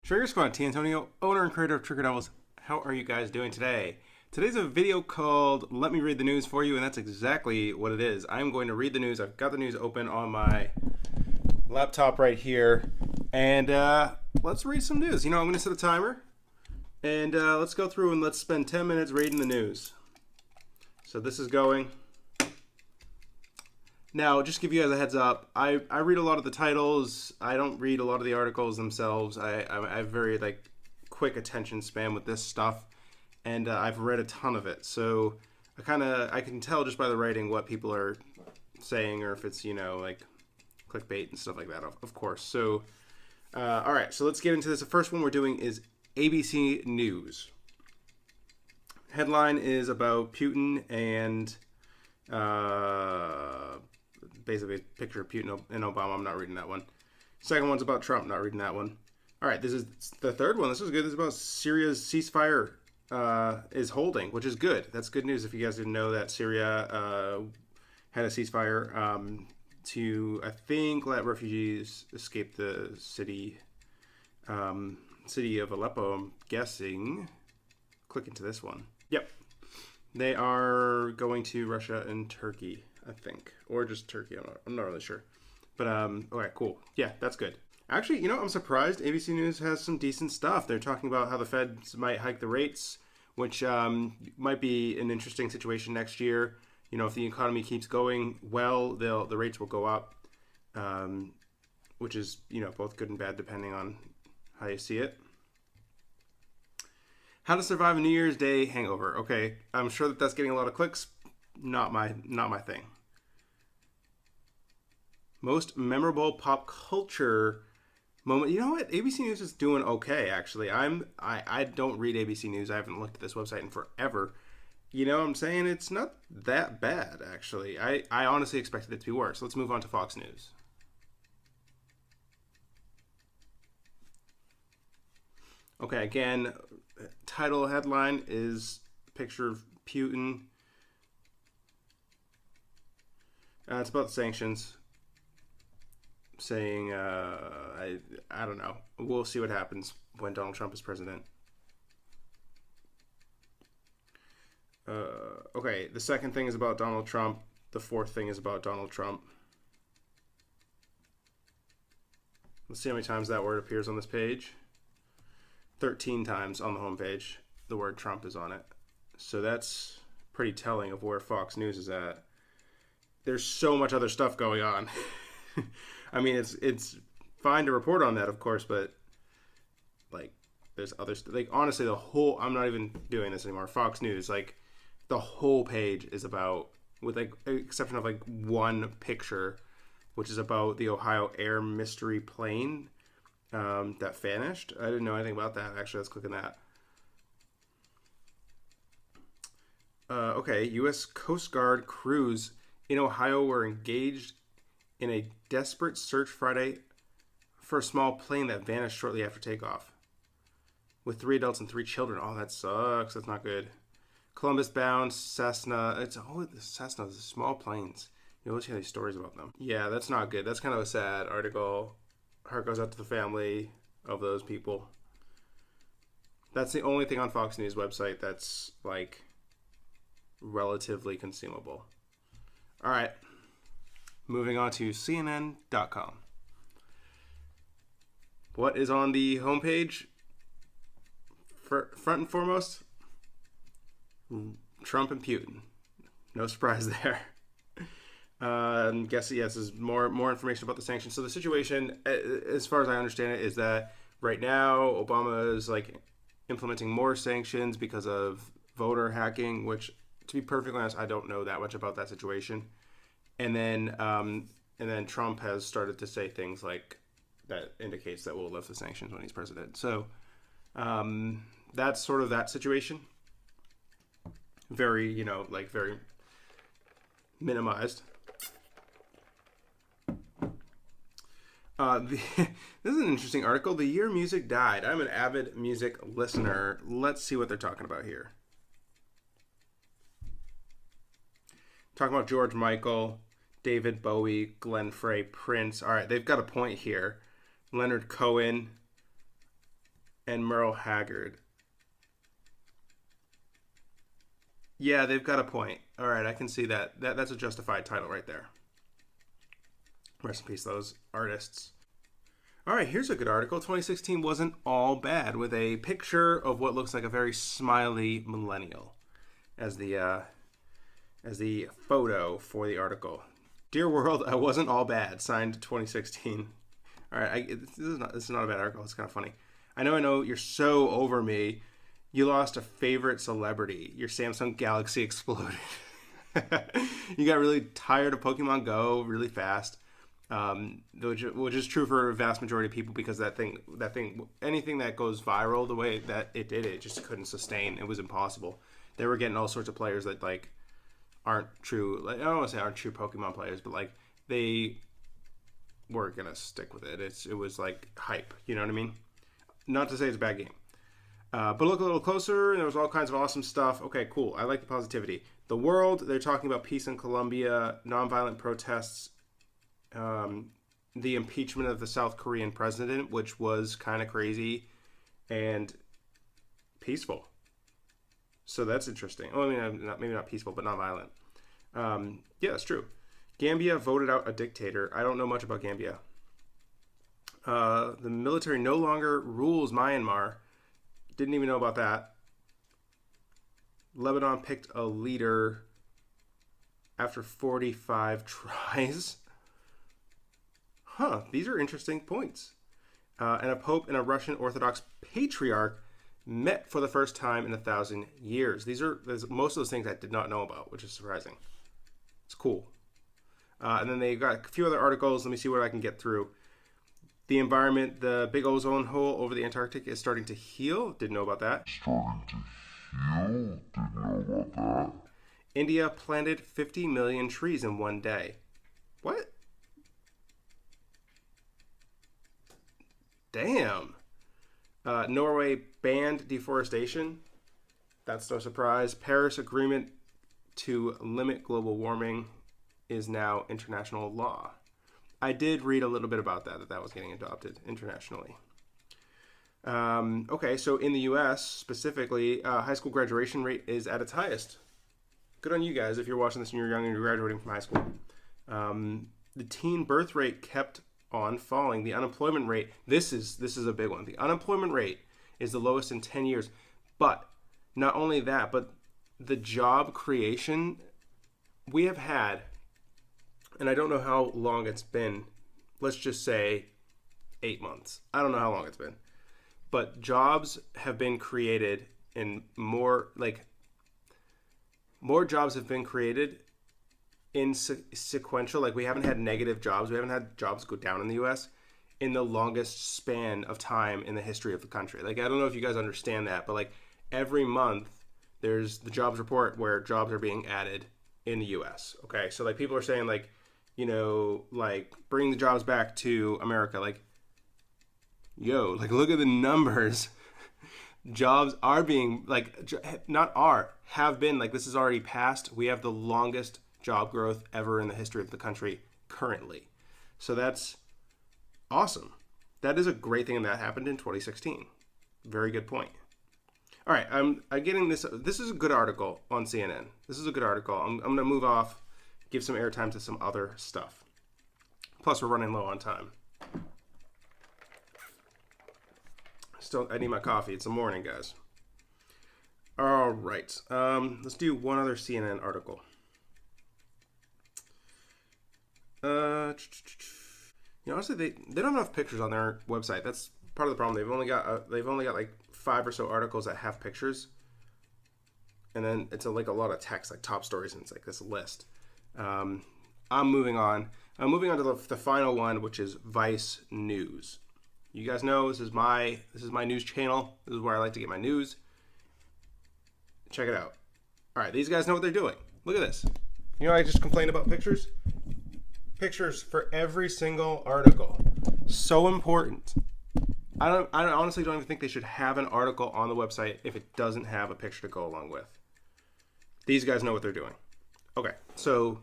Trigger Squad, T. Antonio, owner and creator of Trigger Devils. How are you guys doing today? Today's a video called Let Me Read the News for You, and that's exactly what it is. I'm going to read the news. I've got the news open on my laptop right here, and let's read some news. I'm going to set a timer, and let's go through and let's spend 10 minutes reading the news. So this is going. Now, just to give you guys a heads up, I read a lot of the titles. I don't read a lot of the articles themselves. I have very quick attention span with this stuff, and I've read a ton of it. So I can tell just by the writing what people are saying, or if it's clickbait and stuff like that. Of course. So all right. So let's get into this. The first one we're doing is ABC News. Headline is about Putin and. Basically a picture of Putin and Obama. I'm not reading that one. Second one's about Trump. Not reading that one. All right, this is the third one. This is good. This is about Syria's ceasefire is holding, which is good. That's good news. If you guys didn't know that Syria had a ceasefire to, I think, let refugees escape the city of Aleppo, I'm guessing. Click into this one. Yep. They are going to Russia and Turkey, I think, or just Turkey. I'm not really sure, but okay, cool. Yeah, that's good. Actually, I'm surprised ABC News has some decent stuff. They're talking about how the Feds might hike the rates, which might be an interesting situation next year. If the economy keeps going well, the rates will go up, which is both good and bad depending on how you see it. How to survive a New Year's Day hangover. Okay, I'm sure that's getting a lot of clicks. Not my thing. Most memorable pop culture moment. You know what? ABC News is doing okay, actually. I don't read ABC News. I haven't looked at this website in forever. You know what I'm saying? It's not that bad, actually. I honestly expected it to be worse. Let's move on to Fox News. Okay, again, title headline is picture of Putin. It's about sanctions. Saying, I don't know. We'll see what happens when Donald Trump is president. Okay, the second thing is about Donald Trump. The fourth thing is about Donald Trump. Let's see how many times that word appears on this page. 13 times on the homepage, the word Trump is on it. So that's pretty telling of where Fox News is at. There's so much other stuff going on. I mean, it's fine to report on that, of course, but there's other stuff. Honestly, I'm not even doing this anymore. Fox News, the whole page is about, with exception of one picture, which is about the Ohio Air mystery plane that vanished. I didn't know anything about that. Actually, let's click on that. Okay, U.S. Coast Guard crews in Ohio were engaged in a desperate search Friday for a small plane that vanished shortly after takeoff, with 3 adults and 3 children. Oh, that sucks. That's not good. Columbus-bound Cessna. The Cessnas, the small planes. You always hear these stories about them. Yeah, that's not good. That's kind of a sad article. Heart goes out to the family of those people. That's the only thing on Fox News website that's relatively consumable. All right. Moving on to CNN.com. What is on the homepage? Front and foremost, Trump and Putin. No surprise there. I'm guessing, yes, is more information about the sanctions. So the situation, as far as I understand it, is that right now Obama is implementing more sanctions because of voter hacking, which, to be perfectly honest, I don't know that much about that situation. And then Trump has started to say things that indicates that we'll lift the sanctions when he's president. So that's sort of that situation. Very, very minimized. This is an interesting article. The year music died. I'm an avid music listener. Let's see what they're talking about here. Talking about George Michael, David Bowie, Glenn Frey, Prince. All right, they've got a point here. Leonard Cohen, and Merle Haggard. Yeah, they've got a point. All right, I can see that. That's a justified title right there. Rest in peace, those artists. All right, here's a good article. 2016 wasn't all bad, with a picture of what looks like a very smiley millennial as the photo for the article. Dear world, I wasn't all bad. Signed 2016. All right, this is not a bad article. It's kind of funny. I know. You're so over me. You lost a favorite celebrity. Your Samsung Galaxy exploded. You got really tired of Pokemon Go really fast, which is true for a vast majority of people, because that thing, anything that goes viral the way that it did, it just couldn't sustain. It was impossible. They were getting all sorts of players that like aren't true. Like, I don't want to say aren't true Pokemon players, but like they were gonna stick with it. It was like hype. You know what I mean? Not to say it's a bad game. But look a little closer, and there was all kinds of awesome stuff. Okay, cool. I like the positivity. The world, they're talking about peace in Colombia, nonviolent protests, the impeachment of the South Korean president, which was kind of crazy, and peaceful. So that's interesting. Well, I mean, maybe not peaceful, but nonviolent. Yeah, that's true. Gambia voted out a dictator. I don't know much about Gambia. The military no longer rules Myanmar. Didn't even know about that. Lebanon picked a leader after 45 tries. These are interesting points. And a pope and a Russian Orthodox patriarch met for the first time in 1,000 years. There's most of those things I did not know about, which is surprising. It's cool. And then they got a few other articles. Let me see what I can get through. The environment, the big ozone hole over the Antarctic is starting to heal. Didn't know about that. India planted 50 million trees in one day. What? Damn. Norway banned deforestation. That's no surprise. Paris Agreement to limit global warming is now international law. I did read a little bit about that was getting adopted internationally. Okay, so in the U.S. specifically, high school graduation rate is at its highest. Good on you guys if you're watching this and you're young and you're graduating from high school. The teen birth rate kept on falling. The unemployment rate, this is a big one. The unemployment rate is the lowest in 10 years. But not only that, but the job creation we have had, and I don't know how long it's been, let's just say 8 months. I don't know how long it's been. But jobs have been created in more jobs have been created in sequential. Like, we haven't had negative jobs. We haven't had jobs go down in the U.S. in the longest span of time in the history of the country. Like, I don't know if you guys understand that, but like every month there's the jobs report where jobs are being added in the U.S. Okay, so like people are saying like, you know, like bring the jobs back to America. Like, yo, like look at the numbers. Jobs are being have been, like this is already passed. We have the longest job growth ever in the history of the country currently. So that's awesome. That is a great thing, and that happened in 2016. Very good point. All right, I'm getting this. This is a good article on CNN. This is a good article. I'm going to move off, give some airtime to some other stuff. Plus, we're running low on time. Still, I need my coffee. It's the morning, guys. All right, let's do one other CNN article. Honestly, they don't have enough pictures on their website. That's part of the problem. They've only got like 5 or so articles that have pictures, and then it's like a lot of text, like top stories, and it's like this list. I'm moving on. I'm moving on to the final one, which is Vice News. You guys know this is my news channel. This is where I like to get my news. Check it out. All right, these guys know what they're doing. Look at this. You know, I just complained about pictures. Pictures for every single article. So important. I honestly don't even think they should have an article on the website if it doesn't have a picture to go along with. These guys know what they're doing. Okay, so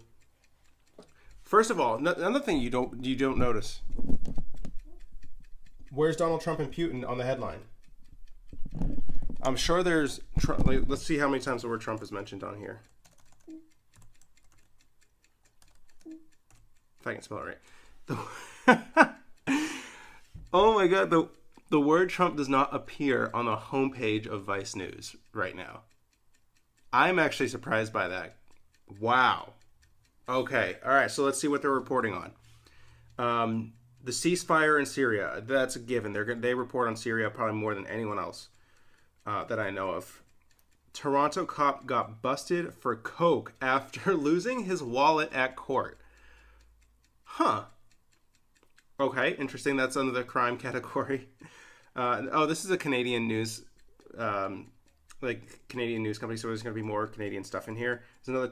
first of all, another thing you don't notice. Where's Donald Trump and Putin on the headline? I'm sure there's Trump. Like, let's see how many times the word Trump is mentioned on here. If I can spell it right. Oh my god, the word Trump does not appear on the homepage of Vice News right now. I'm actually surprised by that. Wow. Okay. All right. So let's see what they're reporting on. The ceasefire in Syria. That's a given. They report on Syria probably more than anyone else that I know of. Toronto cop got busted for coke after losing his wallet at court. Huh. Okay. Interesting. That's under the crime category. This is a Canadian news. Canadian news company, so there's going to be more Canadian stuff in here. There's another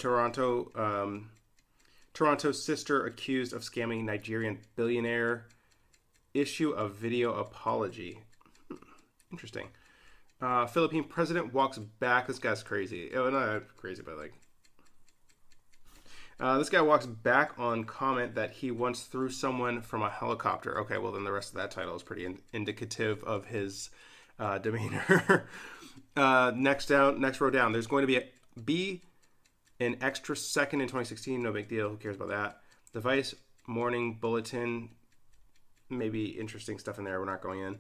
Toronto sister accused of scamming Nigerian billionaire. Issue a video apology. Interesting. Philippine president walks back. This guy's crazy. Oh, not crazy, but like... this guy walks back on comment that he once threw someone from a helicopter. Okay, well then the rest of that title is pretty indicative of his demeanor. Next row down. There's going to be an extra second in 2016. No big deal. Who cares about that? The Vice Morning Bulletin. Maybe interesting stuff in there. We're not going in.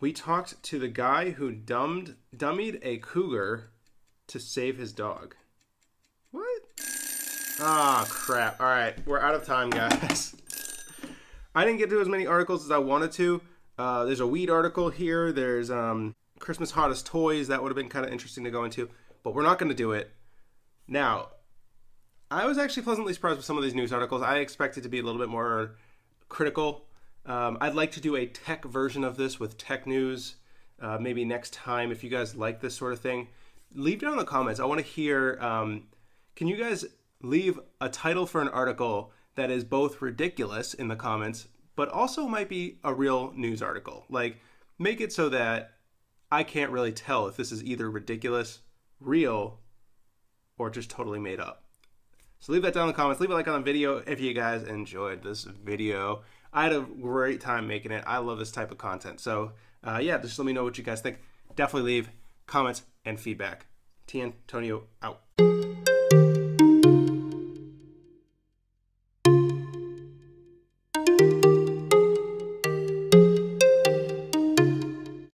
We talked to the guy who dummied a cougar to save his dog. What? Ah, crap. All right. We're out of time, guys. I didn't get to as many articles as I wanted to. There's a weed article here. There's Christmas hottest toys. That would have been kind of interesting to go into, but we're not going to do it. Now, I was actually pleasantly surprised with some of these news articles. I expected to be a little bit more critical. I'd like to do a tech version of this with tech news. Maybe next time, if you guys like this sort of thing, leave down in the comments. I want to hear, can you guys leave a title for an article that is both ridiculous in the comments, but also might be a real news article? Like, make it so that I can't really tell if this is either ridiculous, real, or just totally made up. So leave that down in the comments. Leave a like on the video if you guys enjoyed this video. I had a great time making it. I love this type of content. So just let me know what you guys think. Definitely leave comments and feedback. T. Antonio out.